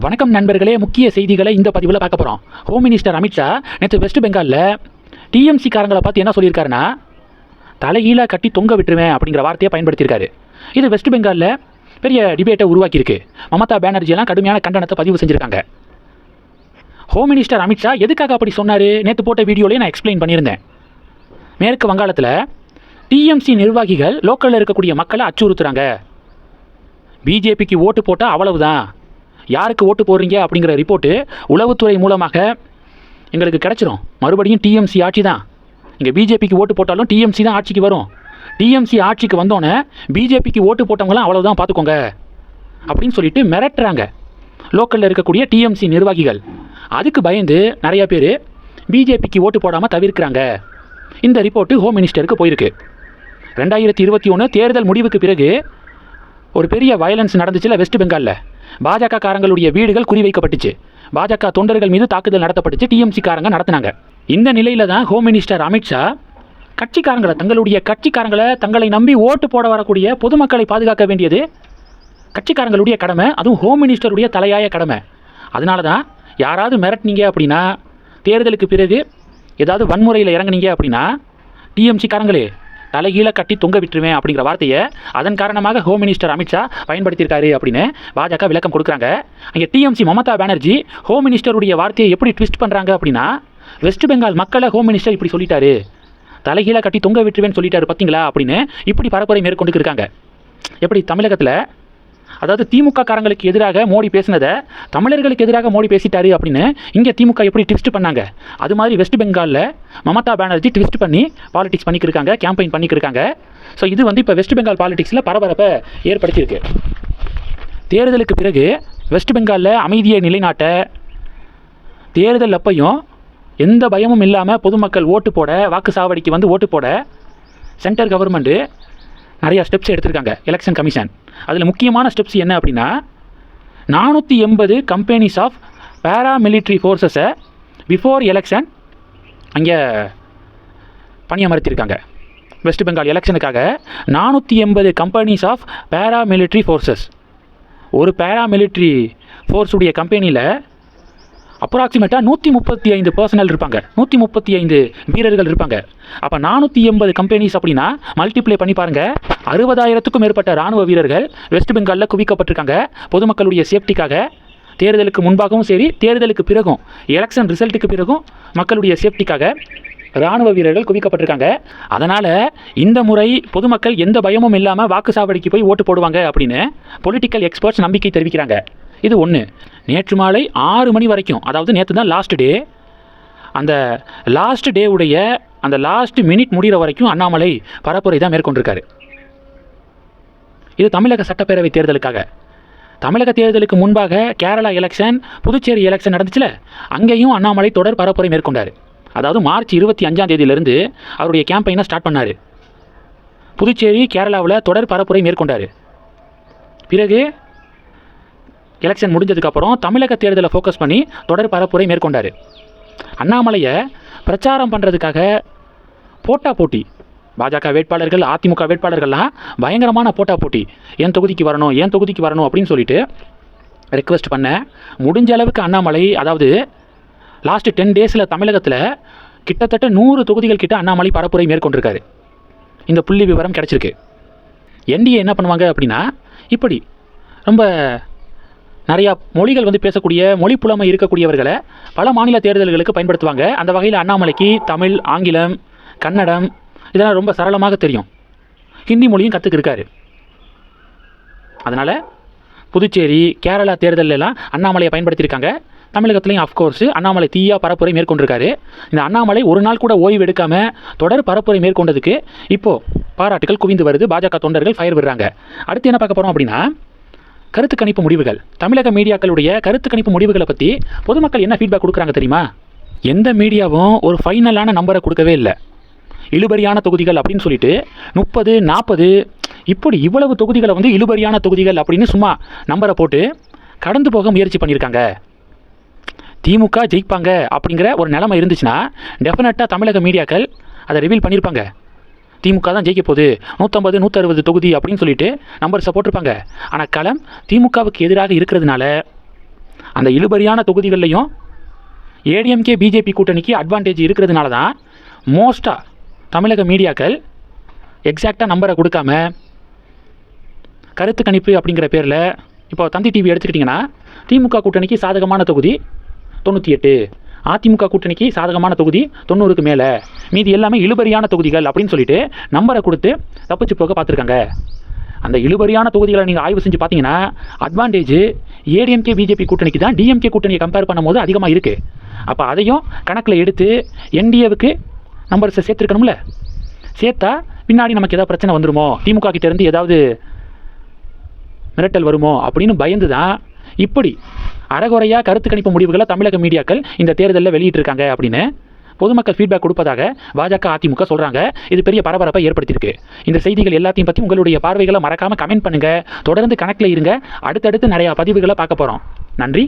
வணக்கம் நண்பர்களே, முக்கிய செய்திகளை இந்த பதிவில் பார்க்க போகிறோம். ஹோம் மினிஸ்டர் அமித்ஷா நேற்று வெஸ்ட் பெங்காலில் டிஎம்சி காரங்களை பார்த்து என்ன சொல்லியிருக்காருன்னா, தலைகீழாக கட்டி தொங்க விட்டுருவேன் அப்படிங்கிற வார்த்தையை பயன்படுத்தியிருக்காரு. இது வெஸ்ட் பெங்காலில் பெரிய டிபேட்டை உருவாக்கியிருக்கு. மமதா பானர்ஜியெல்லாம் கடுமையான கண்டனத்தை பதிவு செஞ்சுருக்காங்க. ஹோம் மினிஸ்டர் அமித்ஷா எதுக்காக அப்படி சொன்னார், நேற்று போட்ட வீடியோலேயே நான் எக்ஸ்பிளைன் பண்ணியிருந்தேன். மேற்கு வங்காளத்தில் டிஎம்சி நிர்வாகிகள் லோக்கலில் இருக்கக்கூடிய மக்களை அச்சுறுத்துறாங்க. பிஜேபிக்கு ஓட்டு போட்டால் அவ்வளவுதான், யாருக்கு ஓட்டு போடுறீங்க அப்படிங்கிற ரிப்போர்ட்டு உளவுத்துறை மூலமாக எங்களுக்கு கிடச்சிரும். மறுபடியும் டிஎம்சி ஆட்சி தான். இங்கே பிஜேபிக்கு ஓட்டு போட்டாலும் டிஎம்சி தான் ஆட்சிக்கு வரும். டிஎம்சி ஆட்சிக்கு வந்தோன்னே பிஜேபிக்கு ஓட்டு போட்டவங்களாம் அவ்வளோதான் பார்த்துக்கோங்க அப்படின்னு சொல்லிட்டு மிரட்டுறாங்க லோக்கலில் இருக்கக்கூடிய டிஎம்சி நிர்வாகிகள். அதுக்கு பயந்து நிறையா பேர் பிஜேபிக்கு ஓட்டு போடாமல் தவிர்க்கிறாங்க. இந்த ரிப்போர்ட்டு ஹோம் மினிஸ்டருக்கு போயிருக்கு. 2021 தேர்தல் முடிவுக்கு பிறகு ஒரு பெரிய வயலன்ஸ் நடந்துச்சுல வெஸ்ட் பெங்காலில். பாஜக காரங்களுடைய வீடுகள் குறிவைக்கப்பட்டுச்சு. பாஜக தொண்டர்கள் மீது தாக்குதல் நடத்தப்பட்டுச்சு. டிஎம்சி காரங்க நடத்தினாங்க. இந்த நிலையில தான் ஹோம் மினிஸ்டர் அமித்ஷா தங்களுடைய கட்சிக்காரங்களை தங்களை நம்பி ஓட்டு போட வரக்கூடிய பொதுமக்களை பாதுகாக்க வேண்டியது கட்சிக்காரங்களுடைய கடமை, அதுவும் ஹோம் மினிஸ்டருடைய தலையாய கடமை. அதனால தான் யாராவது மிரட்டினீங்க அப்படின்னா, தேர்தலுக்கு பிறகு ஏதாவது வன்முறையில் இறங்குனீங்க அப்படின்னா, டிஎம்சி காரங்களே தலைகீழ கட்டி தொங்க விட்டுருவேன் அப்படிங்கிற வார்த்தையை அதன் காரணமாக ஹோம் மினிஸ்டர் அமித்ஷா பயன்படுத்தியிருக்காரு அப்படின்னு பாஜக விளக்கம் கொடுக்குறாங்க. அங்கே டிஎம்சி மமதா பானர்ஜி ஹோம் மினிஸ்டருடைய வார்த்தையை எப்படி ட்விஸ்ட் பண்ணுறாங்க அப்படின்னா, வெஸ்ட் பெங்கால் மக்களை ஹோம் மினிஸ்டர் இப்படி சொல்லிட்டாரு, தலைகீழ கட்டி தொங்க விட்டுருவேன்னு சொல்லிட்டாரு பார்த்தீங்களா அப்படின்னு இப்படி பரப்புரை மேற்கொண்டு இருக்காங்க. எப்படி தமிழகத்தில், அதாவது திமுக காரங்களுக்கு எதிராக மோடி பேசினதை தமிழர்களுக்கு எதிராக மோடி பேசிட்டாரு அப்படின்னு இங்கே திமுக எப்படி ட்விஸ்ட் பண்ணாங்க, அது மாதிரி வெஸ்ட் பெங்காலில் மமதா பானர்ஜி ட்விஸ்ட் பண்ணி பாலிடிக்ஸ் பண்ணிக்கிருக்காங்க, கேம்பெயின் பண்ணிக்கிருக்காங்க. ஸோ இது இப்போ வெஸ்ட் பெங்கால் பாலிடிக்ஸில் பரபரப்பை ஏற்படுத்தியிருக்கு. தேர்தலுக்கு பிறகு வெஸ்ட் பெங்காலில் அமைதியை நிலைநாட்ட தேர்தல் அப்பையும் எந்த பயமும் இல்லாமல் பொதுமக்கள் ஓட்டு போட, வாக்கு சாவடிக்கு வந்து ஓட்டு போட சென்ட்ரல் கவர்மெண்ட்டு நிறையா ஸ்டெப்ஸ் எடுத்திருக்காங்க. எலெக்ஷன் கமிஷன் அதில் முக்கியமான ஸ்டெப்ஸ் என்ன அப்படின்னா, 480 கம்பெனிஸ் ஆஃப் பேராமிலிட்ரி ஃபோர்ஸஸை பிஃபோர் எலெக்ஷன் அங்கே பணியமர்த்தியிருக்காங்க. வெஸ்ட் பெங்கால் எலெக்ஷனுக்காக 480 கம்பெனிஸ் ஆஃப் பேராமிலிட்ரி ஃபோர்ஸஸ். ஒரு பேராமிலிட்ரி ஃபோர்ஸுடைய கம்பெனியில் அப்ராக்சிமேட்டாக 135 பர்சனல் இருப்பாங்க, 135 வீரர்கள் இருப்பாங்க. அப்போ 480 கம்பெனிஸ் அப்படின்னா மல்டிப்ளை பண்ணி பாருங்கள், 60,000க்கும் மேற்பட்ட இராணுவ வீரர்கள் வெஸ்ட் பெங்காலில் குவிக்கப்பட்டிருக்காங்க. பொதுமக்களுடைய சேஃப்டிக்காக தேர்தலுக்கு முன்பாகவும் சரி, தேர்தலுக்கு பிறகும், எலெக்ஷன் ரிசல்ட்டுக்கு பிறகும் மக்களுடைய சேஃப்டிக்காக இராணுவ வீரர்கள் குவிக்கப்பட்டிருக்காங்க. அதனால் இந்த முறை பொதுமக்கள் எந்த பயமும் இல்லாமல் வாக்கு சாவடிக்கு போய் ஓட்டு போடுவாங்க அப்படின்னு பொலிட்டிக்கல் எக்ஸ்பர்ட்ஸ் நம்பிக்கை தெரிவிக்கிறாங்க. இது ஒன்று. நேற்று மாலை 6 மணி வரைக்கும், அதாவது நேற்று தான் லாஸ்ட் டே, அந்த லாஸ்ட் டேவுடைய அந்த லாஸ்ட் மினிட் முடிகிற வரைக்கும் அண்ணாமலை பரப்புரை தான் மேற்கொண்டிருக்காரு. இது தமிழக சட்டப்பேரவை தேர்தலுக்காக. தமிழக தேர்தலுக்கு முன்பாக கேரளா எலெக்ஷன், புதுச்சேரி எலெக்ஷன் நடந்துச்சுல, அங்கேயும் அண்ணாமலை தொடர் பரப்புரை மேற்கொண்டார். அதாவது மார்ச் 25ஆம் தேதியிலிருந்து அவருடைய கேம்பெயினை ஸ்டார்ட் பண்ணார். புதுச்சேரி, கேரளாவில் தொடர் பரப்புரை மேற்கொண்டார். பிறகு எலெக்ஷன் முடிஞ்சதுக்கப்புறம் தமிழக தேர்தலை ஃபோக்கஸ் பண்ணி தொடர் பரப்புரை மேற்கொண்டார். அண்ணாமலையை பிரச்சாரம் பண்ணுறதுக்காக போட்டா போட்டி, பாஜக வேட்பாளர்கள், அதிமுக வேட்பாளர்கள்லாம் பயங்கரமான போட்டா போட்டி, என் தொகுதிக்கு வரணும் அப்படின்னு சொல்லிட்டு ரெக்வெஸ்ட் பண்ண முடிஞ்ச அளவுக்கு அண்ணாமலை, அதாவது லாஸ்ட் 10 டேஸில் தமிழகத்தில் கிட்டத்தட்ட 100 தொகுதிகள் கிட்ட அண்ணாமலை பரப்புரை மேற்கொண்டிருக்காரு. இந்த புள்ளி விவரம் கிடச்சிருக்கு. என்டிஏ என்ன பண்ணுவாங்க அப்படின்னா, இப்படி ரொம்ப நிறையா மொழிகள் பேசக்கூடிய, மொழி புலமை இருக்கக்கூடியவர்களை பல மாநில தேர்தல்களுக்கு பயன்படுத்துவாங்க. அந்த வகையில் அண்ணாமலைக்கு தமிழ், ஆங்கிலம், கன்னடம் இதெல்லாம் ரொம்ப சரளமாக தெரியும். ஹிந்தி மொழியும் கற்றுக்கிருக்காரு. அதனால் புதுச்சேரி, கேரளா தேர்தலெல்லாம் அண்ணாமலையை பயன்படுத்தியிருக்காங்க. தமிழகத்துலேயும் அஃப்கோர்ஸ் அண்ணாமலை தீயா பரப்புரை மேற்கொண்டிருக்காரு. இந்த அண்ணாமலை ஒரு நாள் கூட ஓய்வு எடுக்காமல் தொடர் பரப்புரை மேற்கொண்டதுக்கு இப்போது பாராட்டுகள் குவிந்து வருது. பாஜக தொண்டர்கள் ஃபயர் விடுறாங்க. அடுத்து என்ன பார்க்க போகிறோம் அப்படின்னா, கருத்து கணிப்பு முடிவுகள். தமிழக மீடியாக்களுடைய கருத்து கணிப்பு முடிவுகளை பற்றி பொதுமக்கள் என்ன ஃபீட்பேக் கொடுக்குறாங்க தெரியுமா? எந்த மீடியாவும் ஒரு ஃபைனலான நம்பரை கொடுக்கவே இல்லை. இழுபறியான தொகுதிகள் அப்படின்னு சொல்லிட்டு 30, 40 இப்படி இவ்வளவு தொகுதிகளை இழுபறியான தொகுதிகள் அப்படின்னு சும்மா நம்பரை போட்டு கடந்து போக முயற்சி பண்ணியிருக்காங்க. திமுக ஜெயிப்பாங்க அப்படிங்கிற ஒரு நிலைமை இருந்துச்சுன்னா டெஃபினட்டாக தமிழக மீடியாக்கள் அதை ரிவீல் பண்ணியிருப்பாங்க. திமுக தான் ஜெயிக்க போகுது, 150 160 தொகுதி அப்படின்னு சொல்லிட்டு நம்பர்ஸை போட்டிருப்பாங்க. ஆனால் களம் திமுகவுக்கு எதிராக இருக்கிறதுனால அந்த இழுபறியான தொகுதிகள்லையும் ஏடிஎம்கே பிஜேபி கூட்டணிக்கு அட்வான்டேஜ் இருக்கிறதுனால தான் மோஸ்ட்டாக தமிழக மீடியாக்கள் எக்ஸாக்டாக நம்பரை கொடுக்காம கருத்து கணிப்பு அப்படிங்கிற பேரில் இப்போ தந்தி டிவி எடுத்துக்கிட்டிங்கன்னா திமுக கூட்டணிக்கு சாதகமான தொகுதி 98, அதிமுக கூட்டணிக்கு சாதகமான தொகுதி 90க்கு மேலே, மீதி எல்லாமே இழுபறியான தொகுதிகள் அப்படின்னு சொல்லிட்டு நம்பரை கொடுத்து தப்பிச்சு போக பார்த்துருக்காங்க. அந்த இழுபறியான தொகுதிகளை நீங்கள் ஆய்வு செஞ்சு பார்த்தீங்கன்னா அட்வான்டேஜ் ஏடிஎம்கே பிஜேபி கூட்டணிக்கு தான் டிஎம்கே கூட்டணியை கம்பேர் பண்ணும்போது அதிகமாக இருக்குது. அப்போ அதையும் கணக்கில் எடுத்து என்டிஏவுக்கு நம்பர்ஸை சேர்த்துருக்கணும்ல. சேர்த்தா பின்னாடி நமக்கு ஏதாவது பிரச்சனை வந்துருமோ, திமுக கிட்டேருந்து ஏதாவது மிரட்டல் வருமோ அப்படின்னு பயந்து தான் இப்படி அறகுறையாக கருத்து கணிப்பு முடிவுகளை தமிழக மீடியாக்கள் இந்த தேர்தலில் வெளியிட்டிருக்காங்க அப்படின்னு பொதுமக்கள் ஃபீட்பேக் கொடுப்பதாக பாஜக அதிமுக சொல்கிறாங்க. இது பெரிய பரபரப்பை ஏற்படுத்தியிருக்கு. இந்த செய்திகள் எல்லாத்தையும் பற்றி உங்களுடைய பார்வைகளை மறக்காமல் கமெண்ட் பண்ணுங்கள். தொடர்ந்து கணக்கில் இருங்க. அடுத்தடுத்து நிறையா பதிவுகளை பார்க்க போகிறோம். நன்றி.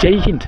ஜெய் ஹிந்த்.